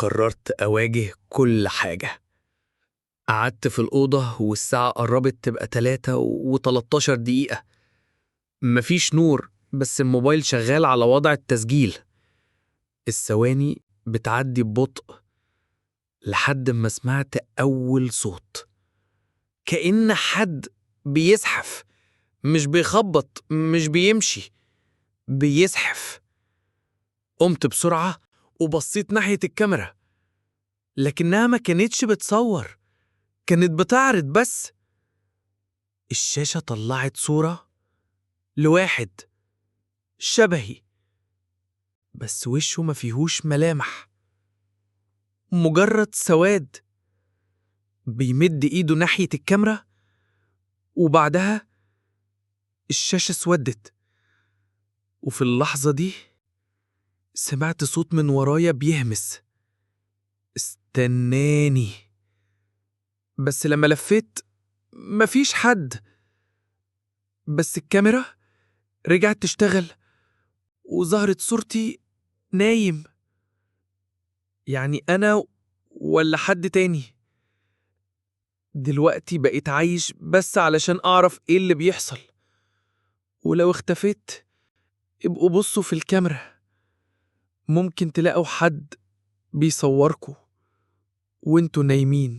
قررت أواجه كل حاجة. قعدت في الأوضة والساعة قربت تبقى 3:13. مفيش نور، بس الموبايل شغال على وضع التسجيل. الثواني بتعدي ببطء لحد ما سمعت أول صوت، كأن حد بيزحف، مش بيخبط، مش بيمشي، بيزحف. قمت بسرعة وبصيت ناحية الكاميرا، لكنها ما كانتش بتصور، كانت بتعرض بس. الشاشة طلعت صورة لواحد شبهي، بس وشه ما فيهوش ملامح، مجرد سواد. بيمد ايده ناحية الكاميرا، وبعدها الشاشة اسودت. وفي اللحظة دي سمعت صوت من ورايا بيهمس: استناني. بس لما لفيت مفيش حد، بس الكاميرا رجعت تشتغل وظهرت صورتي نايم. يعني أنا ولا حد تاني. دلوقتي بقيت عايش بس علشان أعرف إيه اللي بيحصل، ولو اختفيت ابقوا بصوا في الكاميرا، ممكن تلاقوا حد بيصوركوا وانتوا نايمين.